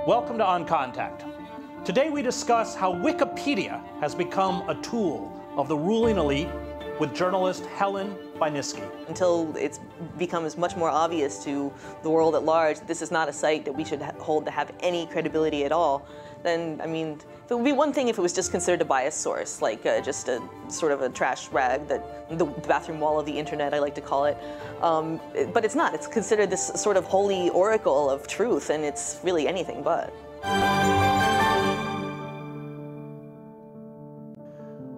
Welcome to On Contact. Today we discuss how Wikipedia has become a tool of the ruling elite with journalist Helen Bajnysky. Until it becomes much more obvious to the world at large that this is not a site that we should hold to have any credibility at all, then, I mean, it would be one thing if it was just considered a biased source, like just a sort of a trash rag, that the bathroom wall of the internet, I like to call it. But it's not. It's considered this sort of holy oracle of truth, and it's really anything but.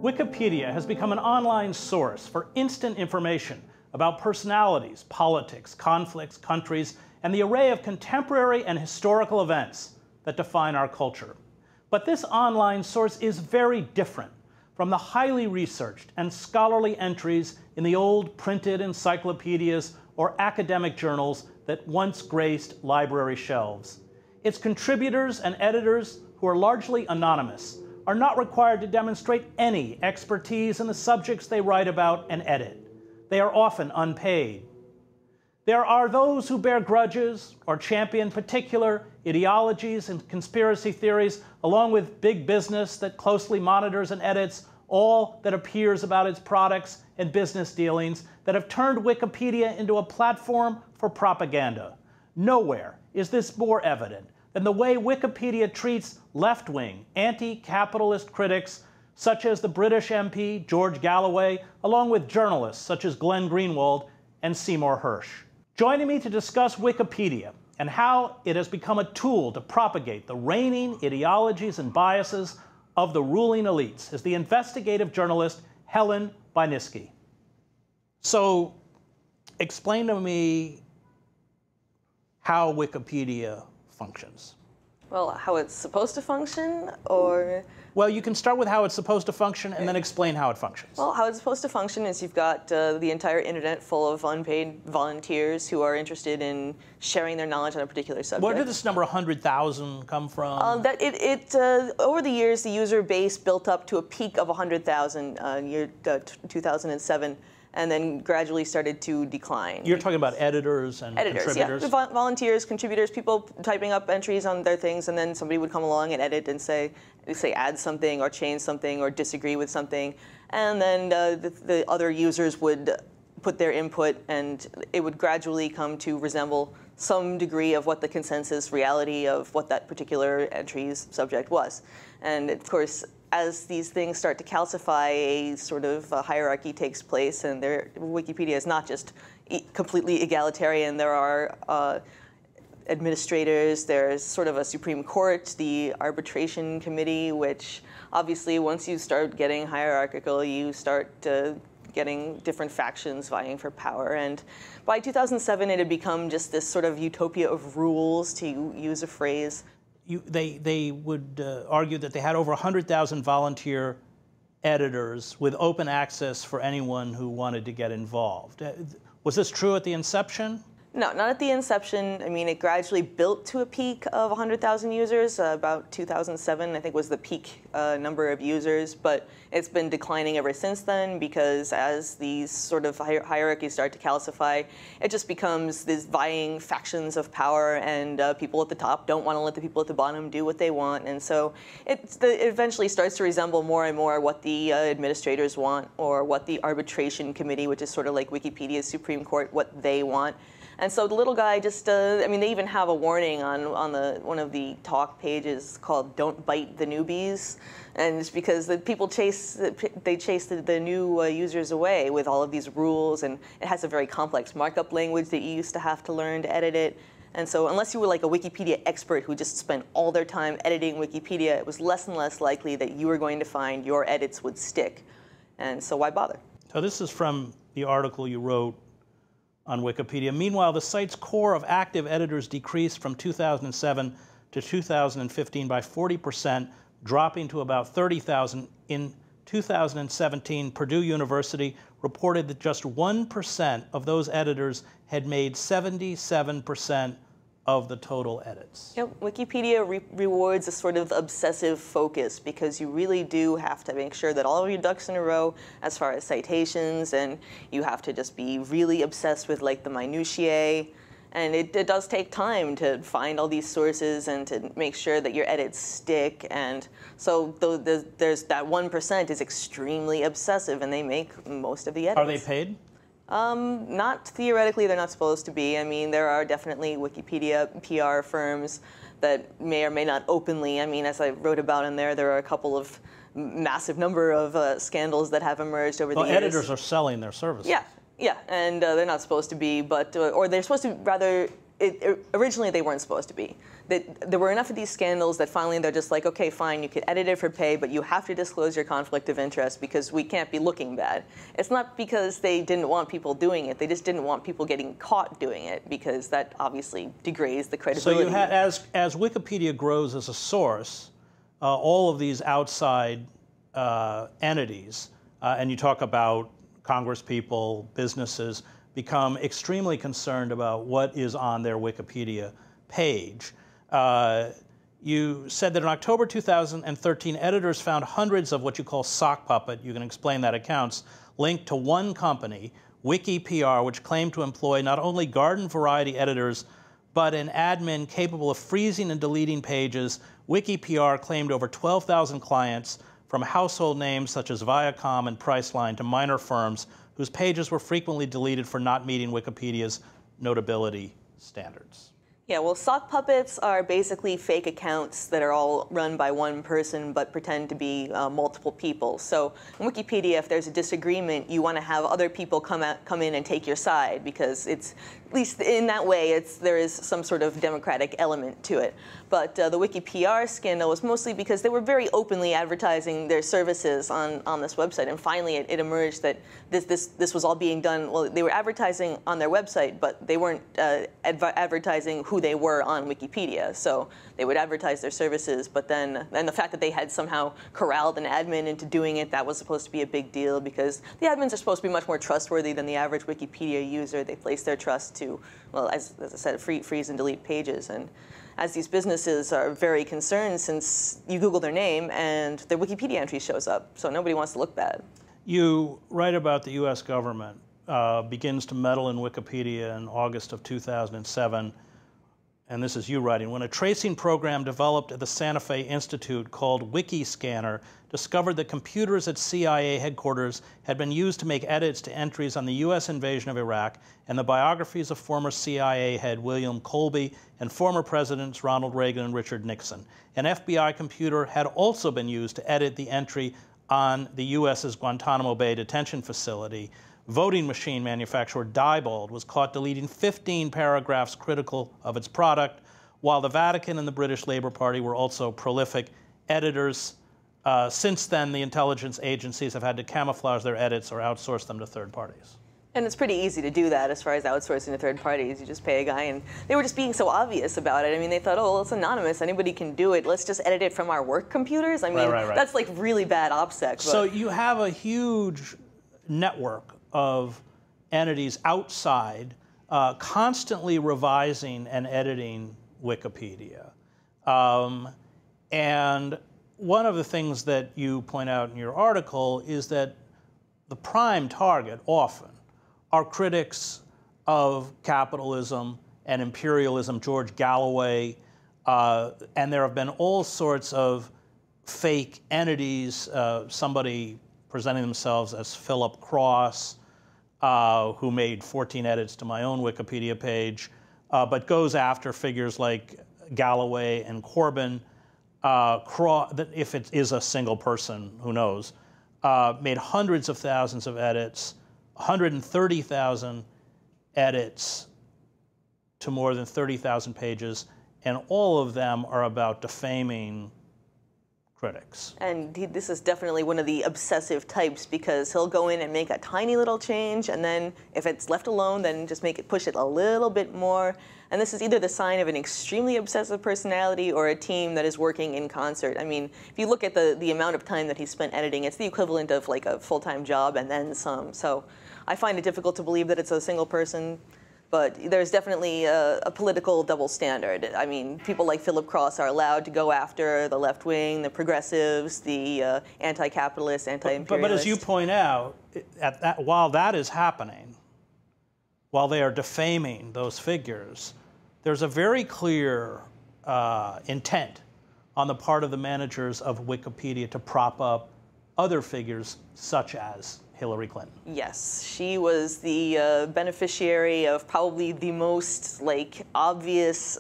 Wikipedia has become an online source for instant information about personalities, politics, conflicts, countries, and the array of contemporary and historical events that define our culture. But this online source is very different from the highly researched and scholarly entries in the old printed encyclopedias or academic journals that once graced library shelves. Its contributors and editors, who are largely anonymous, are not required to demonstrate any expertise in the subjects they write about and edit. They are often unpaid. There are those who bear grudges or champion particular ideologies and conspiracy theories, along with big business that closely monitors and edits all that appears about its products and business dealings, that have turned Wikipedia into a platform for propaganda. Nowhere is this more evident than the way Wikipedia treats left-wing, anti-capitalist critics such as the British MP George Galloway, along with journalists such as Glenn Greenwald and Seymour Hersh. Joining me to discuss Wikipedia and how it has become a tool to propagate the reigning ideologies and biases of the ruling elites is the investigative journalist Helen Bajnysky. So, explain to me how Wikipedia functions. Well, how it's supposed to function, or? Well, you can start with how it's supposed to function and then explain how it functions. Well, how it's supposed to function is you've got the entire internet full of unpaid volunteers who are interested in sharing their knowledge on a particular subject. Where did this number 100,000 come from? Over the years, the user base built up to a peak of 100,000 year 2007. And then gradually started to decline. You're talking about editors and contributors? Yeah, volunteers, contributors, people typing up entries on their things, and then somebody would come along and edit and say add something or change something or disagree with something. And then the other users would put their input, and it would gradually come to resemble some degree of what the consensus reality of what that particular entry's subject was. And of course, as these things start to calcify, a sort of hierarchy takes place, and Wikipedia is not just completely egalitarian. There are administrators, there's sort of a Supreme Court, the arbitration committee, which obviously once you start getting hierarchical, you start getting different factions vying for power. And by 2007, it had become just this sort of utopia of rules, to use a phrase. They would argue that they had over 100,000 volunteer editors with open access for anyone who wanted to get involved. Was this true at the inception? No, not at the inception. I mean, it gradually built to a peak of 100,000 users. About 2007, I think, was the peak number of users. But it's been declining ever since then, because as these sort of hierarchies start to calcify, it just becomes these vying factions of power, and people at the top don't want to let the people at the bottom do what they want. And so it eventually starts to resemble more and more what the administrators want, or what the arbitration committee, which is sort of like Wikipedia's Supreme Court, what they want. And so the little guy just, I mean, they even have a warning on one of the talk pages called "Don't Bite the Newbies," and it's because the people chase the new users away with all of these rules, and it has a very complex markup language that you used to have to learn to edit it. And so unless you were like a Wikipedia expert who just spent all their time editing Wikipedia, it was less and less likely that you were going to find your edits would stick. And so why bother? So this is from the article you wrote on Wikipedia. Meanwhile, the site's core of active editors decreased from 2007 to 2015 by 40%, dropping to about 30,000. In 2017, Purdue University reported that just 1% of those editors had made 77% of the total edits. Yep, Wikipedia rewards a sort of obsessive focus, because you really do have to make sure that all of your ducks in a row as far as citations, and you have to just be really obsessed with like the minutiae. And it does take time to find all these sources and to make sure that your edits stick. And so there's that 1% is extremely obsessive, and they make most of the edits. Are they paid? Not theoretically, they're not supposed to be. I mean, there are definitely Wikipedia PR firms that may or may not openly. I mean, as I wrote about in there, there are a couple of massive number of scandals that have emerged over the years. Editors are selling their services. Yeah. Yeah, and they're not supposed to be, but or they're supposed to rather. Originally, they weren't supposed to be. There were enough of these scandals that finally they're just like, okay, fine, you could edit it for pay, but you have to disclose your conflict of interest because we can't be looking bad. It's not because they didn't want people doing it; they just didn't want people getting caught doing it because that obviously degrades the credibility. So you had, as Wikipedia grows as a source, all of these outside entities, and you talk about Congresspeople, businesses, become extremely concerned about what is on their Wikipedia page. You said that in October 2013, editors found hundreds of what you call sock puppet, you can explain that, accounts linked to one company, WikiPR, which claimed to employ not only garden variety editors, but an admin capable of freezing and deleting pages. WikiPR claimed over 12,000 clients, from household names such as Viacom and Priceline to minor firms whose pages were frequently deleted for not meeting Wikipedia's notability standards. Yeah, well, sock puppets are basically fake accounts that are all run by one person but pretend to be multiple people. So in Wikipedia, if there's a disagreement, you want to have other people come in and take your side because it's, at least in that way, there is some sort of democratic element to it. But the WikiPR scandal was mostly because they were very openly advertising their services on this website. And finally, it emerged that this was all being done. Well, they were advertising on their website, but they weren't advertising who they were on Wikipedia. So they would advertise their services, but then the fact that they had somehow corralled an admin into doing it, that was supposed to be a big deal because the admins are supposed to be much more trustworthy than the average Wikipedia user. They place their trust to, well, as I said, freeze and delete pages. And as these businesses are very concerned since you Google their name and their Wikipedia entry shows up, so nobody wants to look bad. You write about the U.S. government begins to meddle in Wikipedia in August of 2007. And this is you writing, when a tracing program developed at the Santa Fe Institute called Wikiscanner discovered that computers at CIA headquarters had been used to make edits to entries on the U.S. invasion of Iraq and the biographies of former CIA head William Colby and former presidents Ronald Reagan and Richard Nixon. An FBI computer had also been used to edit the entry on the U.S.'s Guantanamo Bay detention facility. Voting machine manufacturer Diebold was caught deleting 15 paragraphs critical of its product, while the Vatican and the British Labour Party were also prolific editors. Since then, the intelligence agencies have had to camouflage their edits or outsource them to third parties. And it's pretty easy to do that as far as outsourcing to third parties. You just pay a guy, and they were just being so obvious about it. I mean, they thought, oh, well, it's anonymous. Anybody can do it. Let's just edit it from our work computers. I mean, right. That's like really bad OPSEC. So you have a huge network of entities outside constantly revising and editing Wikipedia. And one of the things that you point out in your article is that the prime target often are critics of capitalism and imperialism, George Galloway, and there have been all sorts of fake entities, somebody presenting themselves as Philip Cross, who made 14 edits to my own Wikipedia page, but goes after figures like Galloway and Corbyn. If it is a single person, who knows, made hundreds of thousands of edits, 130,000 edits to more than 30,000 pages, and all of them are about defaming critics. And this is definitely one of the obsessive types because he'll go in and make a tiny little change, and then if it's left alone, then just push it a little bit more. And this is either the sign of an extremely obsessive personality or a team that is working in concert. I mean, if you look at the amount of time that he spent editing, it's the equivalent of like a full-time job and then some. So I find it difficult to believe that it's a single person. But there's definitely a political double standard. I mean, people like Philip Cross are allowed to go after the left wing, the progressives, the anti-capitalist, anti-imperialist. But as you point out, while that is happening, while they are defaming those figures, there's a very clear intent on the part of the managers of Wikipedia to prop up other figures such as Hillary Clinton. Yes, she was the beneficiary of probably the most obvious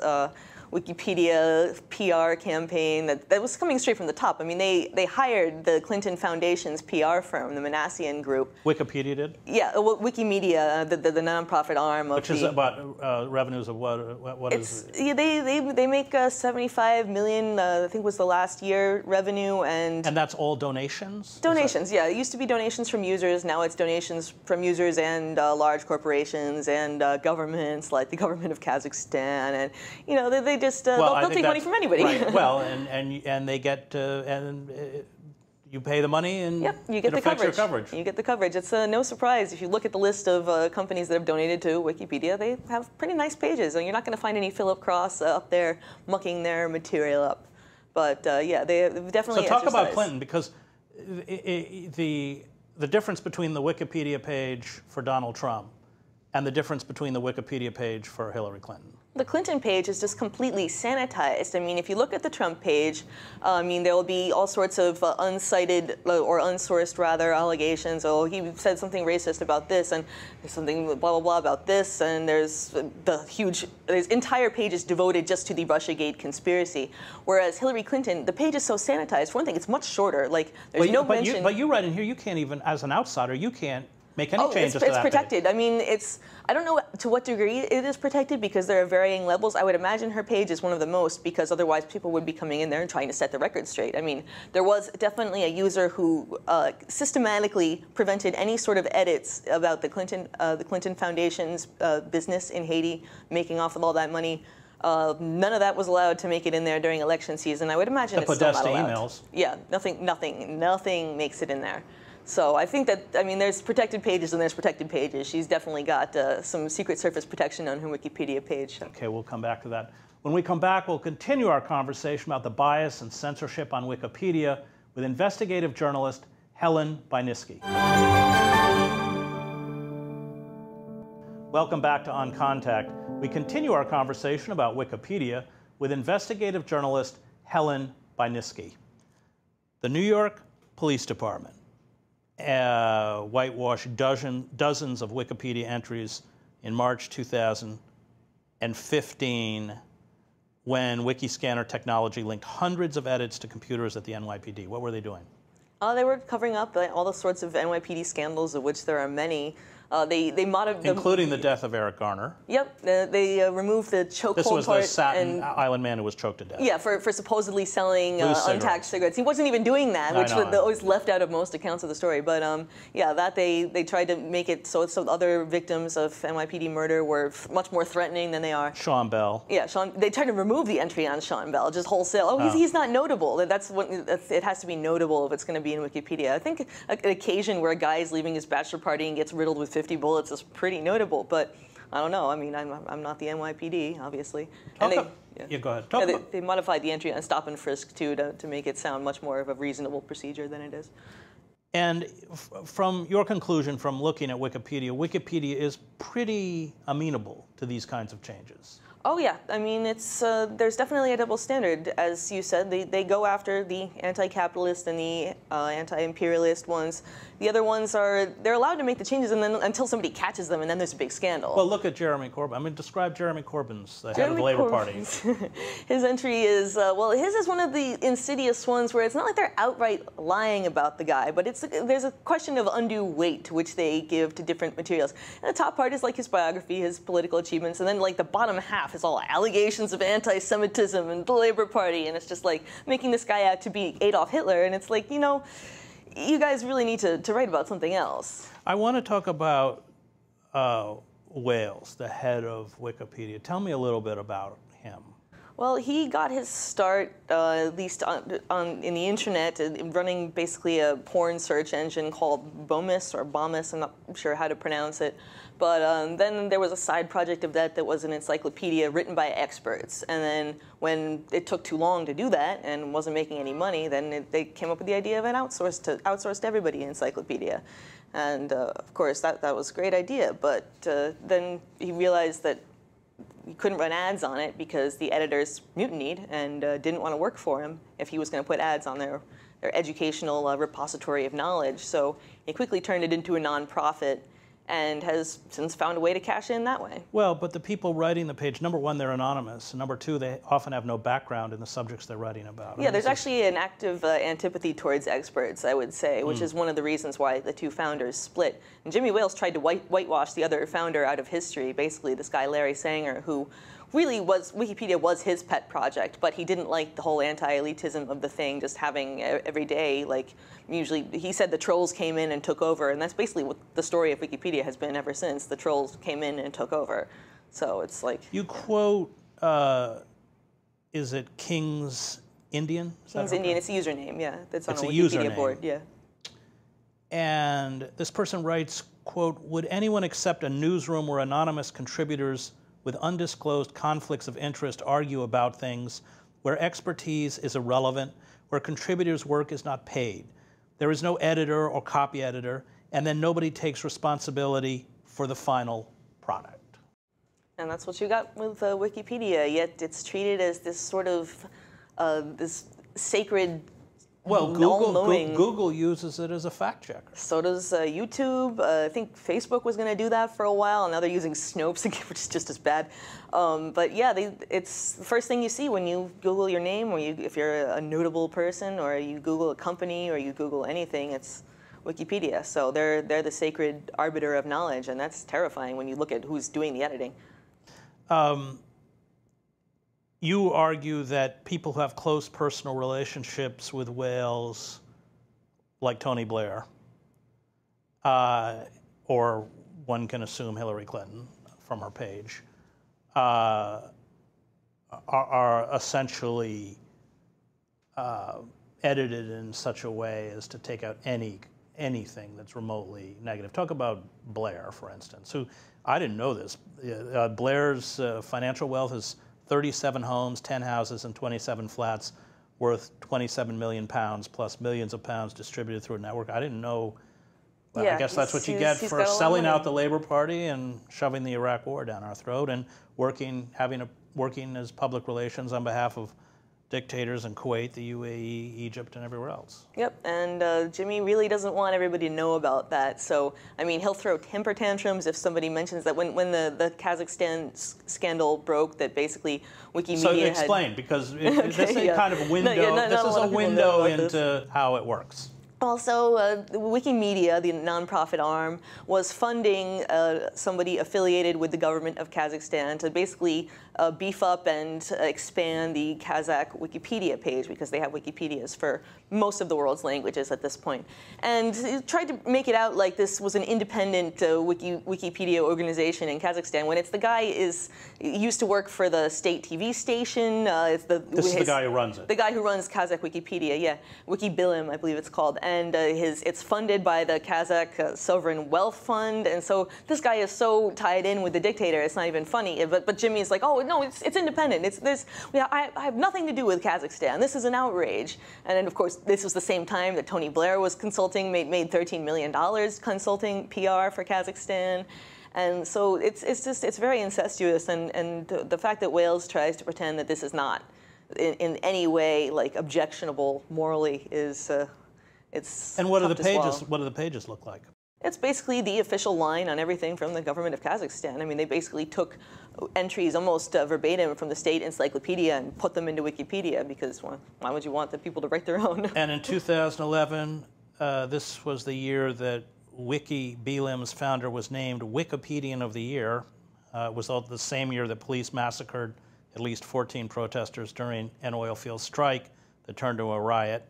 Wikipedia PR campaign that was coming straight from the top. I mean, they hired the Clinton Foundation's PR firm, the Manassian Group. Wikipedia did? Yeah, well, Wikimedia, the nonprofit arm of Which is about revenues of what is it? Yeah, they make 75 million, I think was the last year revenue, and that's all donations? Donations, yeah. It used to be donations from users. Now it's donations from users and large corporations and governments, like the government of Kazakhstan, and they just they'll take money from anybody. Right. Well, and they get you pay the money and yep, you get it affects your coverage. You get the coverage. It's no surprise if you look at the list of companies that have donated to Wikipedia. They have pretty nice pages, and you're not going to find any Philip Cross up there mucking their material up. But yeah, they definitely. So talk about Clinton, because the difference between the Wikipedia page for Donald Trump and the difference between the Wikipedia page for Hillary Clinton. The Clinton page is just completely sanitized. I mean, if you look at the Trump page, I mean, there will be all sorts of uncited or unsourced, rather, allegations. Oh, he said something racist about this, and there's something blah, blah, blah about this, and there's there's entire pages devoted just to the Russiagate conspiracy. Whereas Hillary Clinton, the page is so sanitized. For one thing, it's much shorter. Like, there's no mention. But you write in here, you can't even, as an outsider, you can't make any changes to that. It's protected. Page. I mean, I don't know to what degree it is protected, because there are varying levels. I would imagine her page is one of the most, because otherwise people would be coming in there and trying to set the record straight. I mean, there was definitely a user who systematically prevented any sort of edits about the Clinton Foundation's business in Haiti, making off with all that money. None of that was allowed to make it in there during election season. I would imagine it's still not allowed. Emails. Yeah, nothing makes it in there. So I think that, I mean, there's protected pages and there's protected pages. She's definitely got some Secret Service protection on her Wikipedia page. Okay, we'll come back to that. When we come back, we'll continue our conversation about the bias and censorship on Wikipedia with investigative journalist Helen Bajnicki. Welcome back to On Contact. We continue our conversation about Wikipedia with investigative journalist Helen Bajnicki. The New York Police Department whitewashed dozens of Wikipedia entries in March 2015 when Wikiscanner technology linked hundreds of edits to computers at the NYPD. What were they doing? They were covering up all the sorts of NYPD scandals, of which there are many. Including the death of Eric Garner. Yep, they removed the chokehold part. This was the Staten Island man who was choked to death. Yeah, for supposedly selling untaxed cigarettes. He wasn't even doing that, which was always left out of most accounts of the story. But yeah, they tried to make it so other victims of NYPD murder were much more threatening than they are. Sean Bell. Yeah, they tried to remove the entry on Sean Bell, just wholesale. Oh, he's not notable. It has to be notable if it's going to be in Wikipedia. I think an occasion where a guy is leaving his bachelor party and gets riddled with 50 bullets is pretty notable, but I don't know. I mean, I'm not the NYPD, obviously. And go ahead. They modified the entry on stop and frisk, too, to make it sound much more of a reasonable procedure than it is. And from your conclusion from looking at Wikipedia, Wikipedia is pretty amenable to these kinds of changes. Oh yeah, I mean, there's definitely a double standard. As you said, they go after the anti-capitalist and the anti-imperialist ones. The other ones they're allowed to make the changes, and then until somebody catches them, and then there's a big scandal. Well, look at Jeremy Corbyn. I mean, describe Jeremy Corbyn's, the head of the Labour Party. His entry is, well, his is one of the insidious ones where it's not like they're outright lying about the guy, but there's a question of undue weight which they give to different materials. And the top part is like his biography, his political achievements, and then like the bottom half is all allegations of anti-Semitism and the Labour Party, and it's just like making this guy out to be Adolf Hitler, and it's like, you guys really need to write about something else. I want to talk about Wales, the head of Wikipedia. Tell me a little bit about him. Well, he got his start, at least in the internet, running basically a porn search engine called Bomis or Bomis. I'm not sure how to pronounce it. But then there was a side project of that was an encyclopedia written by experts. And then when it took too long to do that and wasn't making any money, then they came up with the idea of an outsourced everybody encyclopedia. And of course, that was a great idea. But then he realized that he couldn't run ads on it because the editors mutinied and didn't want to work for him if he was going to put ads on their educational repository of knowledge. So he quickly turned it into a nonprofit and has since found a way to cash in that way. Well, but the people writing the page, number one, they're anonymous. And number two, they often have no background in the subjects they're writing about. Yeah, there's actually an active antipathy towards experts, I would say, which is one of the reasons why the two founders split. And Jimmy Wales tried to whitewash the other founder out of history, basically this guy Larry Sanger, who really Wikipedia was his pet project, but he didn't like the whole anti-elitism of the thing, just having every day, like, usually, he said the trolls came in and took over, and that's basically what the story of Wikipedia has been ever since. The trolls came in and took over. So it's like... You quote, is it King's Indian? King's Indian, it's a username, yeah. That's on a Wikipedia board, yeah. And this person writes, quote, would anyone accept a newsroom where anonymous contributors with undisclosed conflicts of interest argue about things, where expertise is irrelevant, where contributors' work is not paid? There is no editor or copy editor, and then nobody takes responsibility for the final product. And that's what you got with Wikipedia, yet it's treated as this sort of this sacred, well, Google uses it as a fact checker. So does YouTube. I think Facebook was going to do that for a while, and now they're using Snopes, which is just as bad. But yeah, it's the first thing you see when you Google your name, or if you're a notable person, or you Google a company, or you Google anything, it's Wikipedia. So they're the sacred arbiter of knowledge, and that's terrifying when you look at who's doing the editing. You argue that people who have close personal relationships with whales, like Tony Blair, or one can assume Hillary Clinton from her page, are essentially edited in such a way as to take out anything that's remotely negative. Talk about Blair, for instance, who, I didn't know this. Blair's financial wealth is 37 homes, 10 houses, and 27 flats worth 27 million pounds, plus millions of pounds distributed through a network. I didn't know. Well, yeah, I guess that's what you get for selling out the Labour Party and shoving the Iraq War down our throat and working as public relations on behalf of dictators in Kuwait, the UAE, Egypt, and everywhere else. Yep, and Jimmy really doesn't want everybody to know about that. So, I mean, he'll throw temper tantrums if somebody mentions that. When the Kazakhstan scandal broke, that basically Wikimedia So explain, because this is kind of a window. This is a window into how it works. Also, Wikimedia, the nonprofit arm, was funding somebody affiliated with the government of Kazakhstan to basically beef up and expand the Kazakh Wikipedia page, because they have Wikipedias for most of the world's languages at this point. And tried to make it out like this was an independent Wikipedia organization in Kazakhstan, when it's the guy used to work for the state TV station. This is the guy who runs it. The guy who runs Kazakh Wikipedia, yeah. Wikibilim, I believe it's called. And it's funded by the Kazakh Sovereign Wealth Fund. And so this guy is so tied in with the dictator, it's not even funny. But Jimmy is like, oh, no, it's independent. I have nothing to do with Kazakhstan. This is an outrage. And then, of course, this was the same time that Tony Blair was consulting, made $13 million consulting PR for Kazakhstan. And so it's very incestuous. And the fact that Wales tries to pretend that this is not in any way like objectionable morally is it's. And what do the pages? What do the pages look like? It's basically the official line on everything from the government of Kazakhstan. I mean, they basically took entries almost verbatim from the state encyclopedia and put them into Wikipedia, because why would you want the people to write their own? And in 2011, this was the year that Wikibilim's founder was named Wikipedian of the Year. It was the same year that police massacred at least 14 protesters during an oil field strike that turned to a riot.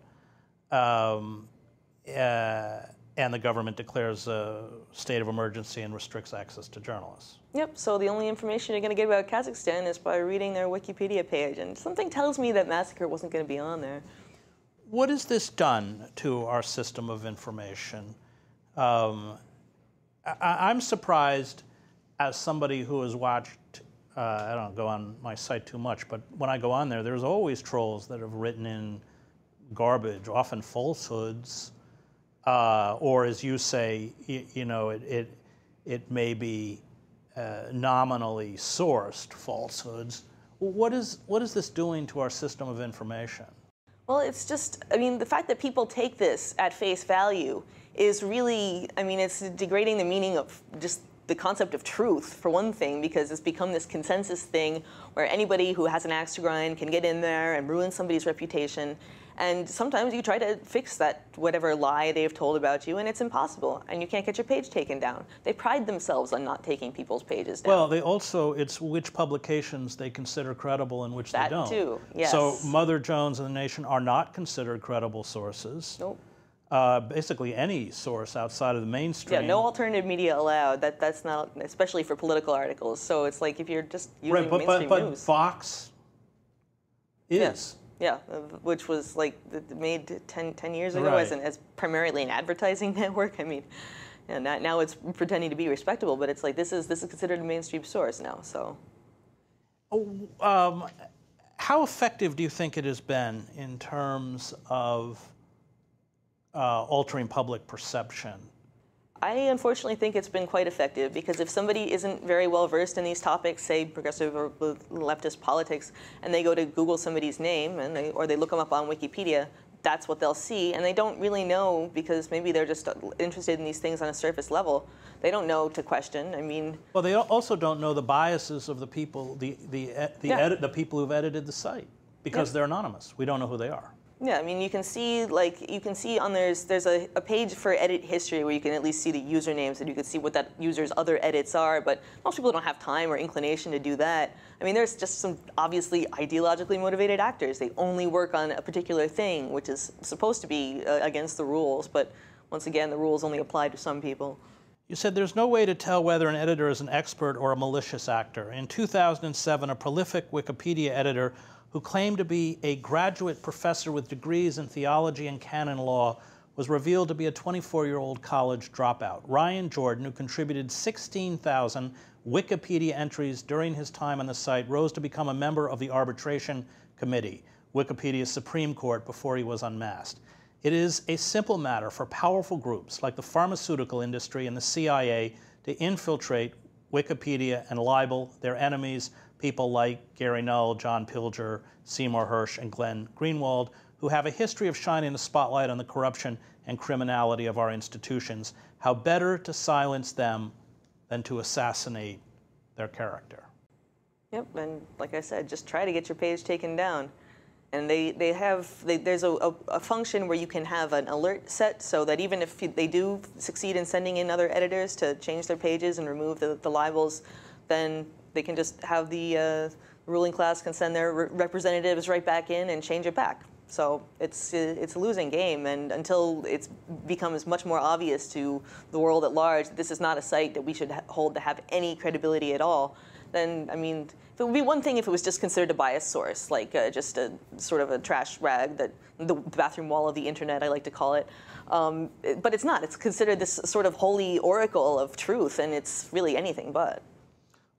And the government declares a state of emergency and restricts access to journalists. Yep, so the only information you're going to get about Kazakhstan is by reading their Wikipedia page, and something tells me that massacre wasn't going to be on there. What has this done to our system of information? I'm surprised, as somebody who has watched, I don't go on my site too much, but when I go on there, there's always trolls that have written in garbage, often falsehoods, or as you say, you know, it may be nominally sourced falsehoods. What is this doing to our system of information? Well, it's just, I mean, the fact that people take this at face value is really, I mean, it's degrading the meaning of just the concept of truth, for one thing, because it's become this consensus thing where anybody who has an axe to grind can get in there and ruin somebody's reputation. And sometimes you try to fix that, whatever lie they've told about you, and it's impossible, and you can't get your page taken down. They pride themselves on not taking people's pages down. Well, they also, it's which publications they consider credible and which they don't. That too, yes. So Mother Jones and The Nation are not considered credible sources. Nope. Basically any source outside of the mainstream. Yeah, no alternative media allowed. That's not, especially for political articles. So it's like if you're just using mainstream but news. Fox is. Yeah, which was like made 10 years ago Right. as primarily an advertising network. I mean, you know, now it's pretending to be respectable, but it's like this is considered a mainstream source now. So, how effective do you think it has been in terms of altering public perception? I unfortunately think it's been quite effective, because if somebody isn't very well versed in these topics, say progressive or leftist politics, and they go to Google somebody's name or they look them up on Wikipedia, that's what they'll see, and they don't really know, because maybe they're just interested in these things on a surface level. They don't know to question. I mean, well, they also don't know the biases of the people, the people who've edited the site, because they're anonymous. We don't know who they are. Yeah, I mean, you can see on there's a page for edit history where you can at least see the usernames, and you can see what that user's other edits are, but most people don't have time or inclination to do that. I mean, there's just some obviously ideologically motivated actors. They only work on a particular thing, which is supposed to be against the rules, but once again, the rules only apply to some people. You said there's no way to tell whether an editor is an expert or a malicious actor. In 2007, a prolific Wikipedia editor who claimed to be a graduate professor with degrees in theology and canon law was revealed to be a 24-year-old college dropout. Ryan Jordan, who contributed 16,000 Wikipedia entries during his time on the site, rose to become a member of the arbitration committee, Wikipedia's Supreme Court, before he was unmasked. It is a simple matter for powerful groups like the pharmaceutical industry and the CIA to infiltrate Wikipedia and libel their enemies, people like Gary Null, John Pilger, Seymour Hersh, and Glenn Greenwald, who have a history of shining the spotlight on the corruption and criminality of our institutions. How better to silence them than to assassinate their character? Yep, and like I said, just try to get your page taken down. And there's a function where you can have an alert set, so that even if they do succeed in sending in other editors to change their pages and remove the libels, then they can just have the ruling class can send their representatives right back in and change it back. So it's a losing game, and until it becomes much more obvious to the world at large that this is not a site that we should hold to have any credibility at all, then, I mean, it would be one thing if it was just considered a biased source, like just a sort of a trash rag, that the bathroom wall of the internet, I like to call it. But it's not. It's considered this sort of holy oracle of truth, and it's really anything but.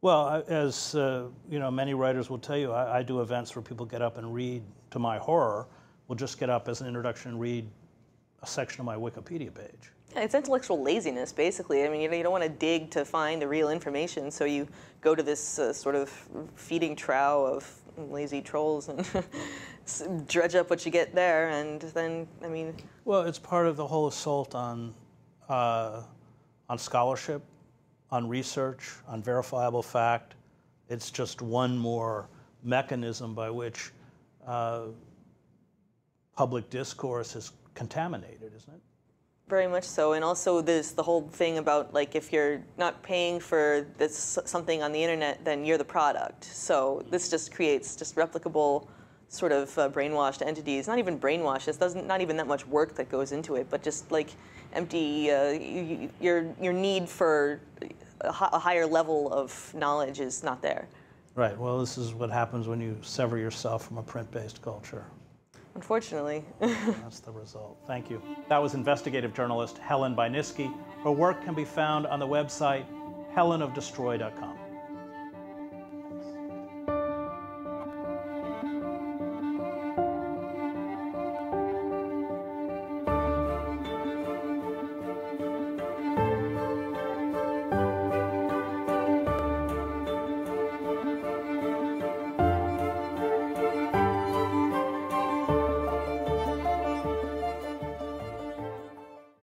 Well, as you know, many writers will tell you, I do events where people get up and read, to my horror, will just get up as an introduction and read a section of my Wikipedia page. Yeah, it's intellectual laziness, basically. I mean, you don't want to dig to find the real information, so you go to this sort of feeding trough of lazy trolls and dredge up what you get there, and then, I mean... Well, it's part of the whole assault on scholarship, on research, on verifiable fact. It's just one more mechanism by which public discourse is contaminated, isn't it? Very much so, and also there's the whole thing about, like, if you're not paying for something on the internet, then you're the product. So this just creates just replicable sort of brainwashed entities. Not even brainwashed. It's not even that much work that goes into it, but just like empty. Your need for a higher level of knowledge is not there. Right. Well, this is what happens when you sever yourself from a print-based culture. Unfortunately. That's the result. Thank you. That was investigative journalist Helen Bajniski. Her work can be found on the website helenofdestroy.com.